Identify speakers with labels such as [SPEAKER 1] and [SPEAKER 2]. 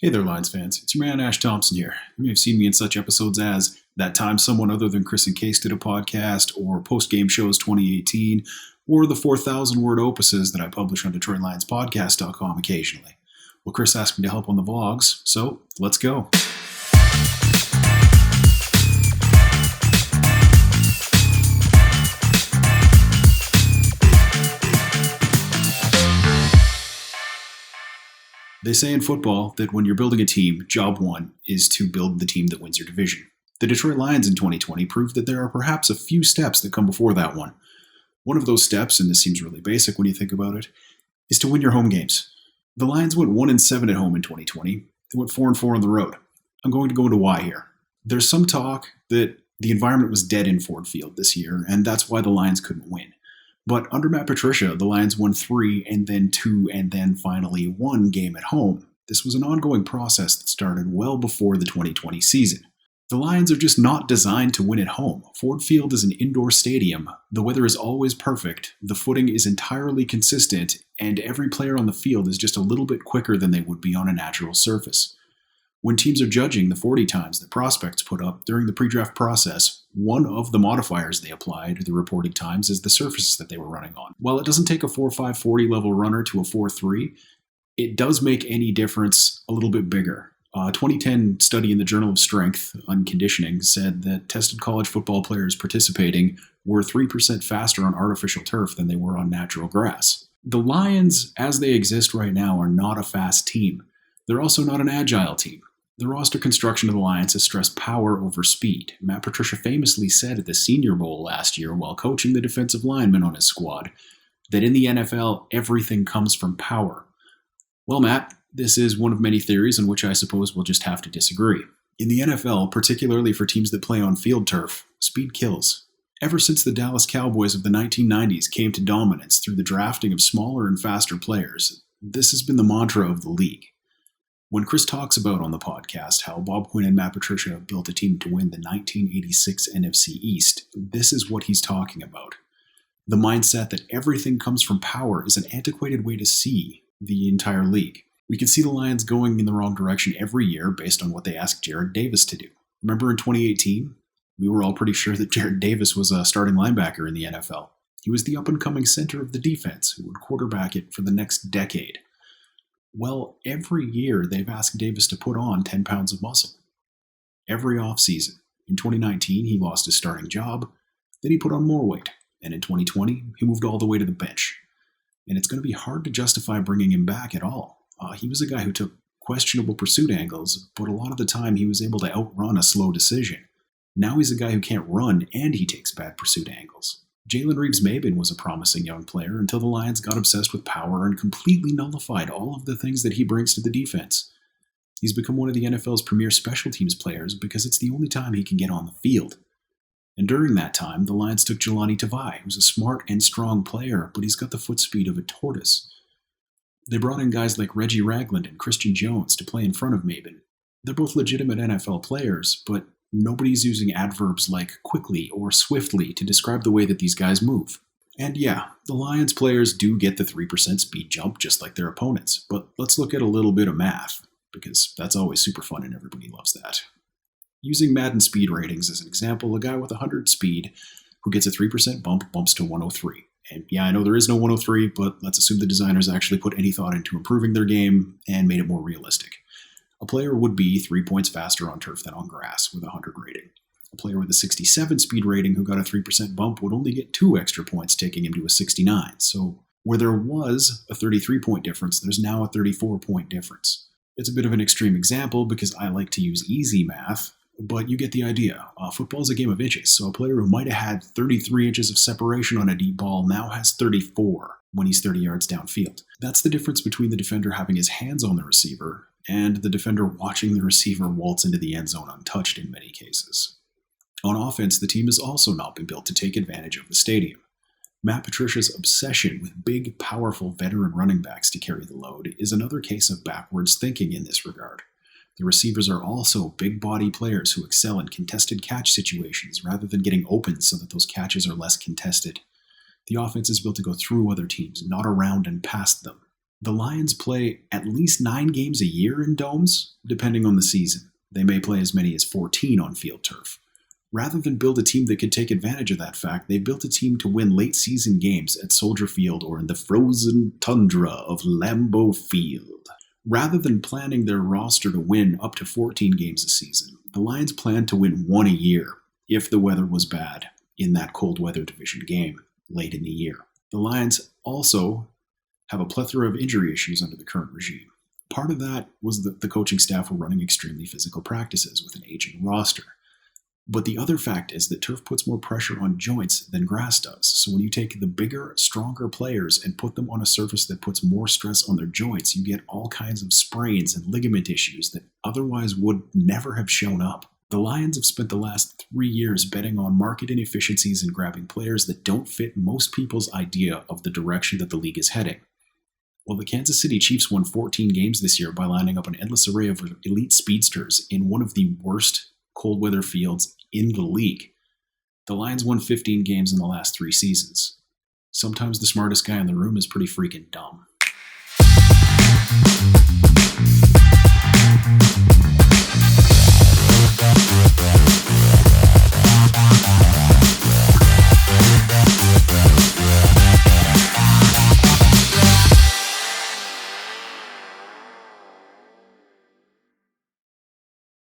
[SPEAKER 1] Hey there, Lions fans. It's your man, Thompson here. You may have seen me in such episodes as That Time Someone Other Than Chris and Case Did a Podcast, or Post Game Shows 2018, or the 4,000 word opuses that I publish on detroitlions.podcast.com occasionally. Well, Chris asked me to help on the vlogs, so let's go. They say in football that when you're building a team, job one is to build the team that wins your division. The Detroit Lions in 2020 proved that there are perhaps a few steps that come before that one. One of those steps, and this seems really basic when you think about it, is to win your home games. The Lions went 1-7 at home in 2020. They went 4-4 on the road. I'm going to go into why here. There's some talk that the environment was dead in Ford Field this year, and that's why the Lions couldn't win. But under Matt Patricia, the Lions won 3 and then 2 and then finally 1 game at home. This was an ongoing process that started well before the 2020 season. The Lions are just not designed to win at home. Ford Field is an indoor stadium. The weather is always perfect, the footing is entirely consistent, and every player on the field is just a little bit quicker than they would be on a natural surface. When teams are judging the 40 times that prospects put up during the pre-draft process, one of the modifiers they apply to the reporting times is the surfaces that they were running on. While it doesn't take a 4.5 40 level runner to a 4.3, it does make any difference a little bit bigger. A 2010 study in the Journal of Strength and Conditioning said that tested college football players participating were 3% faster on artificial turf than they were on natural grass. The Lions, as they exist right now, are not a fast team. They're also not an agile team. The roster construction of the Lions has stressed power over speed. Matt Patricia famously said at the Senior Bowl last year while coaching the defensive linemen on his squad that in the NFL, everything comes from power. Well, Matt, this is one of many theories on which I suppose we'll just have to disagree. In the NFL, particularly for teams that play on field turf, speed kills. Ever since the Dallas Cowboys of the 1990s came to dominance through the drafting of smaller and faster players, this has been the mantra of the league. When Chris talks about on the podcast how Bob Quinn and Matt Patricia built a team to win the 1986 NFC East, this is what he's talking about. The mindset that everything comes from power is an antiquated way to see the entire league. We can see the Lions going in the wrong direction every year based on what they asked Jarrad Davis to do. Remember in 2018? We were all pretty sure that Jarrad Davis was a starting linebacker in the NFL. He was the up-and-coming center of the defense who would quarterback it for the next decade. Well, every year they've asked Davis to put on 10 pounds of muscle. Every offseason. In 2019, he lost his starting job. Then he put on more weight. And in 2020, he moved all the way to the bench. And it's going to be hard to justify bringing him back at all. He was a guy who took questionable pursuit angles, but a lot of the time he was able to outrun a slow decision. Now he's a guy who can't run, and he takes bad pursuit angles. Jalen Reeves-Maybin was a promising young player until the Lions got obsessed with power and completely nullified all of the things that he brings to the defense. He's become one of the NFL's premier special teams players because it's the only time he can get on the field. And during that time, the Lions took Jelani Tavai, who's a smart and strong player, but he's got the foot speed of a tortoise. They brought in guys like Reggie Ragland and Christian Jones to play in front of Maybin. They're both legitimate NFL players, but nobody's using adverbs like quickly or swiftly to describe the way that these guys move. And yeah, the Lions players do get the 3% speed jump just like their opponents, but let's look at a little bit of math, because that's always super fun and everybody loves that. Using Madden speed ratings as an example, a guy with 100 speed who gets a 3% bump bumps to 103. And yeah, I know there is no 103, but let's assume the designers actually put any thought into improving their game and made it more realistic. A player would be 3 points faster on turf than on grass with a 100 rating. A player with a 67 speed rating who got a 3% bump would only get 2 extra points, taking him to a 69. So where there was a 33-point difference, there's now a 34-point difference. It's a bit of an extreme example because I like to use easy math, but you get the idea. Football is a game of inches, so a player who might have had 33 inches of separation on a deep ball now has 34 when he's 30 yards downfield. That's the difference between the defender having his hands on the receiver and the defender watching the receiver waltz into the end zone untouched in many cases. On offense, the team has also not been built to take advantage of the stadium. Matt Patricia's obsession with big, powerful veteran running backs to carry the load is another case of backwards thinking in this regard. The receivers are also big body players who excel in contested catch situations rather than getting open so that those catches are less contested. The offense is built to go through other teams, not around and past them. The Lions play at least 9 games a year in domes, depending on the season. They may play as many as 14 on field turf. Rather than build a team that could take advantage of that fact, they built a team to win late-season games at Soldier Field or in the frozen tundra of Lambeau Field. Rather than planning their roster to win up to 14 games a season, the Lions planned to win 1 a year, if the weather was bad, in that cold weather division game late in the year. The Lions also have a plethora of injury issues under the current regime. Part of that was that the coaching staff were running extremely physical practices with an aging roster. But the other fact is that turf puts more pressure on joints than grass does. So when you take the bigger, stronger players and put them on a surface that puts more stress on their joints, you get all kinds of sprains and ligament issues that otherwise would never have shown up. The Lions have spent the last 3 years betting on market inefficiencies and grabbing players that don't fit most people's idea of the direction that the league is heading. Well, the Kansas City Chiefs won 14 games this year by lining up an endless array of elite speedsters in one of the worst cold weather fields in the league. The Lions won 15 games in the last 3 seasons. Sometimes the smartest guy in the room is pretty freaking dumb.